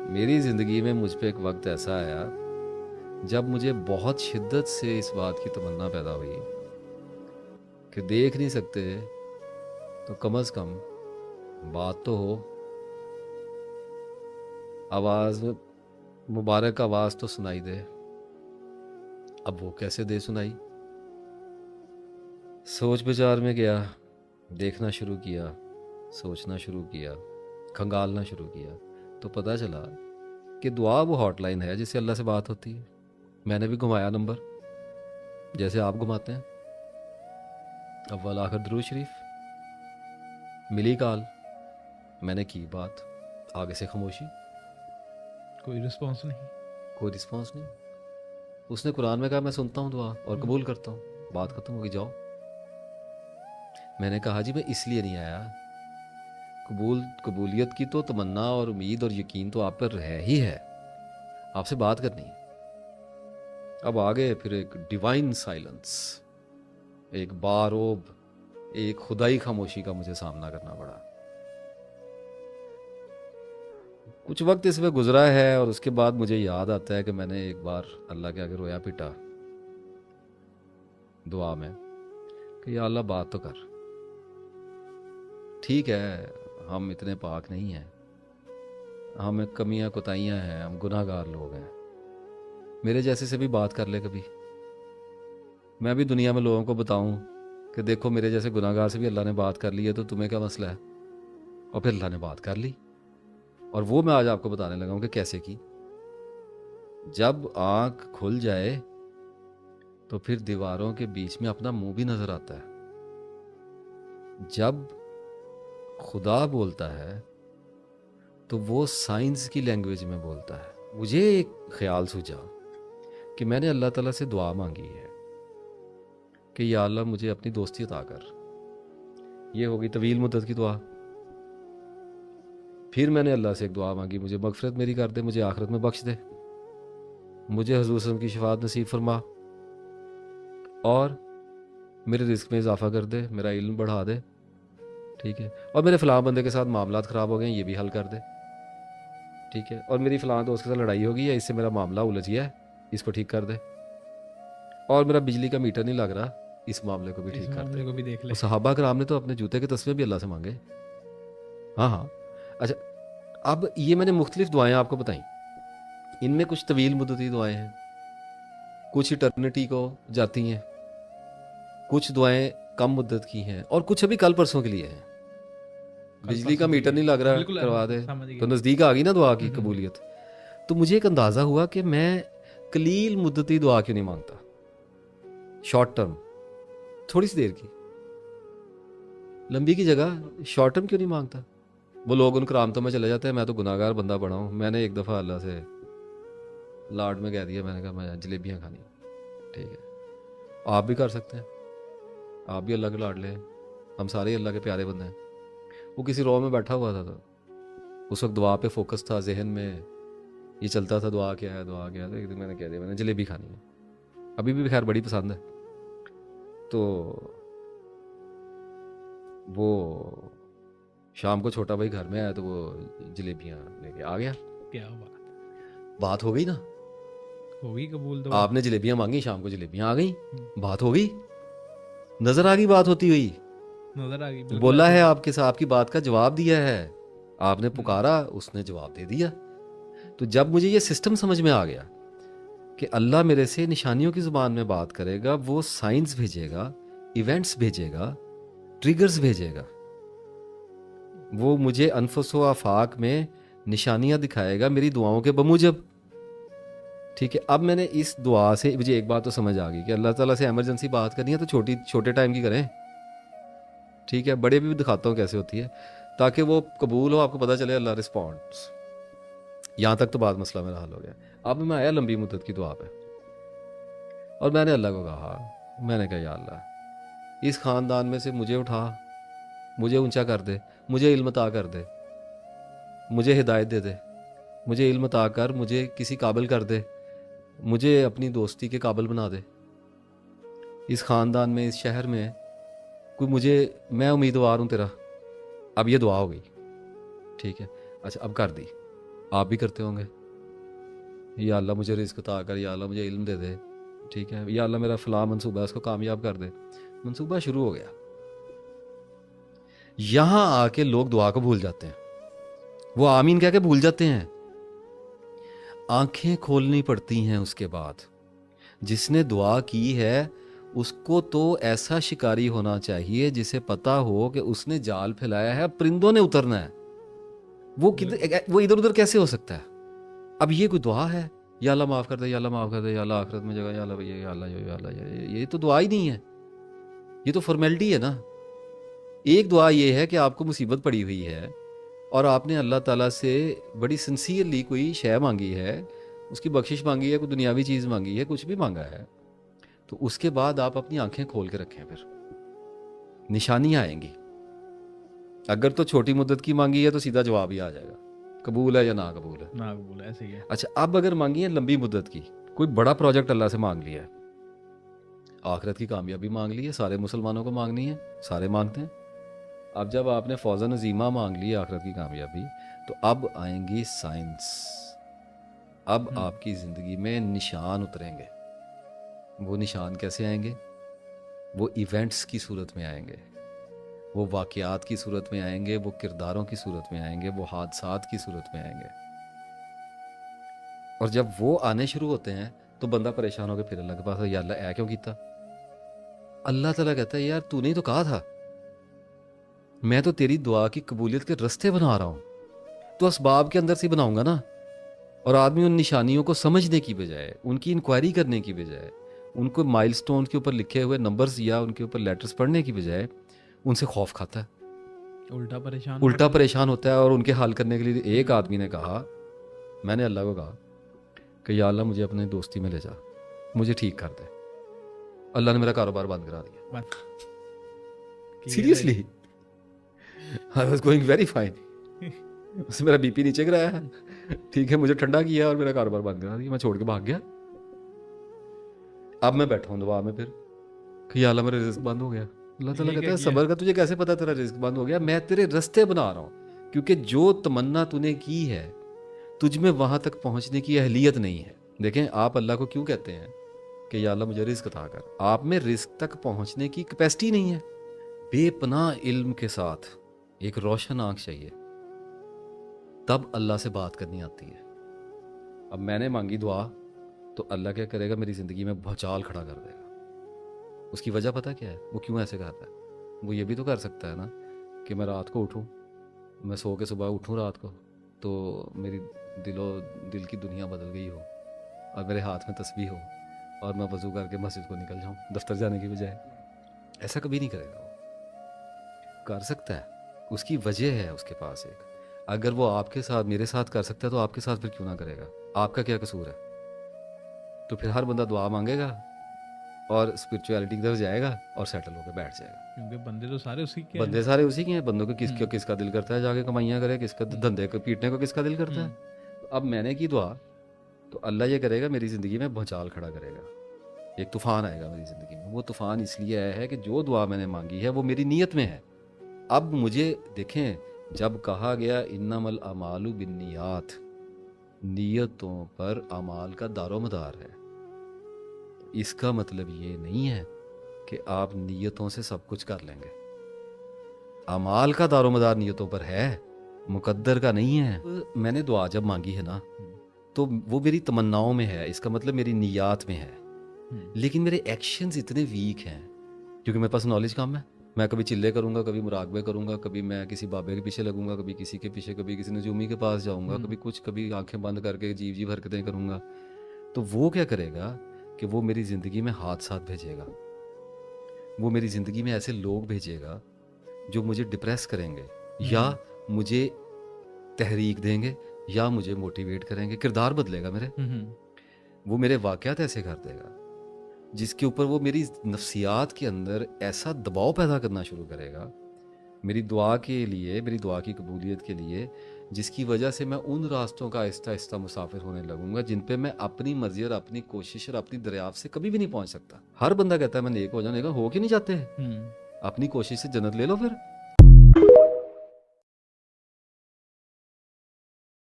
मेरी ज़िंदगी में मुझ पे एक वक्त ऐसा आया जब मुझे बहुत शिद्दत से इस बात की तमन्ना पैदा हुई कि देख नहीं सकते तो कम से कम बात तो हो, आवाज़ में मुबारक आवाज़ तो सुनाई दे। अब वो कैसे दे सुनाई? सोच विचार में गया, देखना शुरू किया, सोचना शुरू किया, खंगालना शुरू किया, तो पता चला कि दुआ वो हॉटलाइन है जिससे अल्लाह से बात होती है। मैंने भी घुमाया नंबर जैसे आप घुमाते हैं, अव्वल आखिर दुरूद शरीफ, मिली कॉल, मैंने की बात, आगे से खामोशी, कोई रिस्पॉन्स नहीं। कोई रिस्पॉन्स नहीं। उसने कुरान में कहा मैं सुनता हूँ दुआ और कबूल करता हूँ, बात खत्म हो गई, जाओ। मैंने कहा जी मैं इसलिए नहीं आया, कबूलियत की तो तमन्ना और उम्मीद और यकीन तो आप पर है ही है, आपसे बात करनी है। अब आगे फिर एक डिवाइन साइलेंस, एक बारोब, एक खुदाई खामोशी का मुझे सामना करना पड़ा। कुछ वक्त इसमें गुजरा है और उसके बाद मुझे याद आता है कि मैंने एक बार अल्लाह के आगे रोया पिटा दुआ में कि या अल्लाह बात तो कर। ठीक है, हम इतने पाक नहीं हैं, हमें कमियां कोताहियां हैं, हम गुनाहगार लोग हैं, मेरे जैसे से भी बात कर ले कभी। मैं भी दुनिया में लोगों को बताऊं कि देखो मेरे जैसे गुनाहगार से भी अल्लाह ने बात कर ली है, तो तुम्हें क्या मसला है? और फिर अल्लाह ने बात कर ली, और वो मैं आज आपको बताने लगा हूं कि कैसे की। जब आंख खुल जाए तो फिर दीवारों के बीच में अपना मुंह भी नजर आता है। जब खुदा बोलता है तो वो साइंस की लैंग्वेज में बोलता है। मुझे एक ख्याल सूझा कि मैंने अल्लाह ताला से दुआ मांगी है कि या अल्लाह मुझे अपनी दोस्ती अता कर। ये होगी तवील मुद्दत की दुआ। फिर मैंने अल्लाह से एक दुआ मांगी, मुझे मगफरत मेरी कर दे, मुझे आखिरत में बख्श दे, मुझे हुजूर सल्लल्लाहु अलैहि वसल्लम की शफाअत नसीब फरमा, और मेरे रिस्क में इजाफा कर दे, मेरा इल्म बढ़ा दे, ठीक है, और मेरे फ़लाँ बंदे के साथ मामलात ख़राब हो गए ये भी हल कर दे, ठीक है, और मेरी फ़लाँ दोस्त के साथ लड़ाई हो गई है, इससे मेरा मामला उलझ गया है, इसको ठीक कर दे, और मेरा बिजली का मीटर नहीं लग रहा, इस मामले को भी इस ठीक कर दे। मामले को भी देख ले। और सहाबा कराम ने तो अपने जूते के तस्मे भी अल्लाह से मांगे। हाँ हाँ। अच्छा, अब ये मैंने मुख्तलिफ दुआएं आपको बताई, इनमें कुछ तवील मुद्दती दुआएं हैं, कुछ इटर्निटी को जाती हैं, कुछ दुआएं कम मुद्दत की हैं, और कुछ अभी कल परसों के लिए हैं। कल बिजली का परसों के मीटर लिए नहीं लग रहा, बिल्कुल करवा दे, समझ तो गया। नज़दीक आ गई ना दुआ की हम्म, कबूलियत। तो मुझे एक अंदाज़ा हुआ कि मैं कलील मुद्दती दुआ क्यों नहीं मांगता, शॉर्ट टर्म, थोड़ी सी देर की, लंबी की जगह शॉर्ट टर्म क्यों नहीं मांगता। वो लोग उन करामतों में चले जाते हैं, मैं तो गुनाहगार बंदा बना हूँ। मैंने एक दफ़ा अल्लाह से लाड में कह दिया, मैंने कहा मैं जलेबियाँ खानी, ठीक है, आप भी कर सकते हैं, आप भी अल्लाह के लाडले हैं, हम सारे ही अल्लाह के प्यारे बंदे हैं। वो किसी रो में बैठा हुआ था, तो उस वक्त दुआ पे फोकस था, जहन में ये चलता था दुआ क्या है, दुआ क्या है। तो एक दिन मैंने कह दिया मैंने जलेबी खानी है, अभी भी खैर बड़ी पसंद है। तो वो शाम को छोटा भाई घर में आया तो वो जलेबियाँ लेके आ गया। क्या बात, बात हो गई ना, होगी कबूल दुआ। आपने जलेबियाँ मांगी, शाम को जलेबियाँ आ गई, हम्म, बात हो गई, नजर आ गई बात होती हुई, नजर आ गई, बिल्कुल बोला ऐसे है ही। आपके साथ, आपकी बात का जवाब दिया है, आपने हम्म, पुकारा, उसने जवाब दे दिया। तो जब मुझे ये सिस्टम समझ में आ गया कि अल्लाह मेरे से निशानियों की ज़ुबान में बात करेगा, वो साइंस भेजेगा, इवेंट्स भेजेगा, ट्रिगर्स भेजेगा, वो मुझे अनफुस व आफाक में निशानियां दिखाएगा मेरी दुआओं के बमूजब, ठीक है। अब मैंने इस दुआ से मुझे एक बात तो समझ आ गई कि अल्लाह ताला से एमरजेंसी बात करनी है तो छोटे टाइम की करें, ठीक है, बड़े भी दिखाता हूँ कैसे होती है, ताकि वो कबूल हो, आपको पता चले अल्लाह रिस्पॉन्ड्स। यहाँ तक तो बात मसला मेरा हल हो गया। अब मैं आया लंबी मुद्दत की दुआ पे, और मैंने अल्लाह को कहा, मैंने कहा या अल्लाह इस ख़ानदान में से मुझे उठा, मुझे ऊंचा कर दे, मुझे इल्म अता कर दे, मुझे हिदायत दे दे, मुझे इल्म अता कर, मुझे किसी काबिल कर दे, मुझे अपनी दोस्ती के काबिल बना दे, इस ख़ानदान में, इस शहर में कोई मुझे, मैं उम्मीदवार हूँ तेरा। अब ये दुआ हो गई, ठीक है। अच्छा अब कर दी, आप भी करते होंगे, या अल्लाह मुझे रिस्क अता कर, या अल्लाह मुझे इल्म दे दे, ठीक है, या अल्लाह मेरा फलां मंसूबा है उसको कामयाब कर दे। मंसूबा शुरू हो गया। यहां आके लोग दुआ को भूल जाते हैं, वो आमीन कह के भूल जाते हैं। आंखें खोलनी पड़ती हैं उसके बाद। जिसने दुआ की है उसको तो ऐसा शिकारी होना चाहिए जिसे पता हो कि उसने जाल फैलाया है, परिंदों ने उतरना है। वो इधर उधर कैसे हो सकता है? अब ये कोई दुआ है? या अल्लाह माफ कर दे, या अल्लाह माफ कर दे, या अल्लाह आखिरत में जगह, या अल्लाह ये, या अल्लाह ये, या अल्लाह ये तो दुआ ही नहीं है, ये तो फॉर्मेलिटी है ना। एक दुआ ये है कि आपको मुसीबत पड़ी हुई है और आपने अल्लाह ताला से बड़ी सिंसियरली कोई शय मांगी है, उसकी बख्शिश मांगी है, कोई दुनियावी चीज़ मांगी है, कुछ भी मांगा है, तो उसके बाद आप अपनी आंखें खोल के रखें, फिर निशानियां आएंगी। अगर तो छोटी मुद्दत की मांगी है तो सीधा जवाब ही आ जाएगा, कबूल है या ना कबूल है। ना कबूल है, ऐसे ही है। अच्छा, अब अगर मांगी है लंबी मुद्दत की, कोई बड़ा प्रोजेक्ट अल्लाह से मांग लिया है, आखिरत की कामयाबी मांग ली है, सारे मुसलमानों को मांगनी है, सारे मांगते हैं। अब जब आपने फौजन अजीमा मांग ली आखिरत की कामयाबी, तो अब आएंगी साइंस। अब आपकी ज़िंदगी में निशान उतरेंगे। वो निशान कैसे आएंगे? वो इवेंट्स की सूरत में आएंगे, वो वाक़यात की सूरत में आएंगे, वो किरदारों की सूरत में आएंगे, वो हादसात की सूरत में आएंगे। और जब वो आने शुरू होते हैं तो बंदा परेशान होकर फिर अल्लाह के पास, या अल्लाह ऐ क्यों किया? अल्लाह ताला कहता है, यार तूने ही तो कहा था, मैं तो तेरी दुआ की कबूलियत के रास्ते बना रहा हूँ, तो असबाब के अंदर से बनाऊंगा ना। और आदमी उन निशानियों को समझने की बजाय, उनकी इंक्वायरी करने की बजाय, उनको माइलस्टोन के ऊपर लिखे हुए नंबर्स या उनके ऊपर लेटर्स पढ़ने की बजाय उनसे खौफ खाता है, उल्टा परेशान होता है। और उनके हल करने के लिए एक आदमी ने कहा, मैंने अल्लाह को कहा कि या अल्लाह मुझे अपने दोस्ती में ले जा, मुझे ठीक कर दे। अल्लाह ने मेरा कारोबार बंद करा दिया। Seriously, I was going very fine, उसने मेरा बीपी नीचे गिराया है, ठीक है, मुझे ठंडा किया और मेरा कारोबार बंद करा दिया, मैं छोड़ के भाग गया। अब मैं बैठा हूँ दुआ में फिर कि या अल्लाह मेरा रिस्क बंद हो गया। अल्लाह ताला कहता है, सबर का, तुझे कैसे पता तेरा रिस्क बंद हो गया? मैं तेरे रास्ते बना रहा हूँ, क्योंकि जो तमन्ना तूने की है तुझ में वहां तक पहुंचने की अहलियत नहीं है। देखें, आप अल्लाह को क्यों कहते हैं कि या अल्लाह मुझे रिस्क अता कर? आप में रिस्क तक पहुंचने की कैपेसिटी नहीं है। बेपनाह इल्म के साथ एक रोशन आंख चाहिए, तब अल्लाह से बात करनी आती है। अब मैंने मांगी दुआ तो अल्लाह क्या करेगा? मेरी ज़िंदगी में भूचाल खड़ा कर देगा। उसकी वजह पता क्या है? वो क्यों ऐसे करता है? वो ये भी तो कर सकता है ना कि मैं रात को उठूं, मैं सो के सुबह उठूं रात को, तो मेरी दिल की दुनिया बदल गई हो और मेरे हाथ में तस्बीह हो और मैं वज़ू करके मस्जिद को निकल जाऊं दफ्तर जाने की बजाय। ऐसा कभी नहीं करेगा। वो कर सकता है, उसकी वजह है उसके पास एक। अगर वो आपके साथ, मेरे साथ कर सकता है तो आपके साथ फिर क्यों ना करेगा? आपका क्या कसूर है? तो फिर हर बंदा दुआ मांगेगा और स्पिरिचुअलिटी की तरफ जाएगा और सेटल होकर बैठ जाएगा, क्योंकि बंदे तो सारे उसी के बंदे सारे उसी के हैं। बंदों को किसका दिल करता है जाके कमाइयाँ करे? किसका धंधे को पीटने को किसका दिल करता है? तो अब मैंने की दुआ तो अल्लाह ये करेगा, मेरी ज़िंदगी में भूचाल खड़ा करेगा, एक तूफ़ान आएगा मेरी ज़िंदगी में। वो तूफ़ान इसलिए आया है कि जो दुआ मैंने मांगी है वो मेरी नीयत में है। अब मुझे देखें, जब कहा गया इन्नमल अमालु बिन्नियात, नीयतों पर अमाल का दारोमदार है, इसका मतलब ये नहीं है कि आप नीयतों से सब कुछ कर लेंगे। अमाल का दारोमदार नीयतों पर है, मुकद्दर का नहीं है। मैंने दुआ जब मांगी है ना, तो वो मेरी तमन्नाओं में है, इसका मतलब मेरी नियात में है। लेकिन मेरे एक्शंस इतने वीक हैं क्योंकि मेरे पास नॉलेज कम है। मैं कभी चिल्ले करूंगा, कभी मुराकबे करूंगा, कभी मैं किसी बाबे के पीछे लगूंगा, कभी किसी के पीछे, कभी किसी नजूमी के पास जाऊंगा, कभी कुछ, कभी आंखें बंद करके अजीब हरकतें करूंगा। तो वो क्या करेगा कि वो मेरी ज़िंदगी में हादसात भेजेगा, वो मेरी ज़िंदगी में ऐसे लोग भेजेगा जो मुझे डिप्रेस करेंगे या मुझे तहरीक देंगे या मुझे मोटिवेट करेंगे, किरदार बदलेगा मेरे। वो मेरे वाक़यात ऐसे कर देगा जिसके ऊपर वो मेरी नफ्सियात के अंदर ऐसा दबाव पैदा करना शुरू करेगा मेरी दुआ के लिए, मेरी दुआ की कबूलियत के लिए, जिसकी वजह से मैं उन रास्तों का आहिस्ता आहिस्ता मुसाफिर होने लगूंगा जिन पे मैं अपनी मर्जी और अपनी कोशिश और अपनी दरियाफ्त से कभी भी नहीं पहुंच सकता। हर बंदा कहता है मैं नेक हो जाऊं, नेक हो क्यों नहीं जाते? अपनी कोशिश से जन्नत ले लो फिर।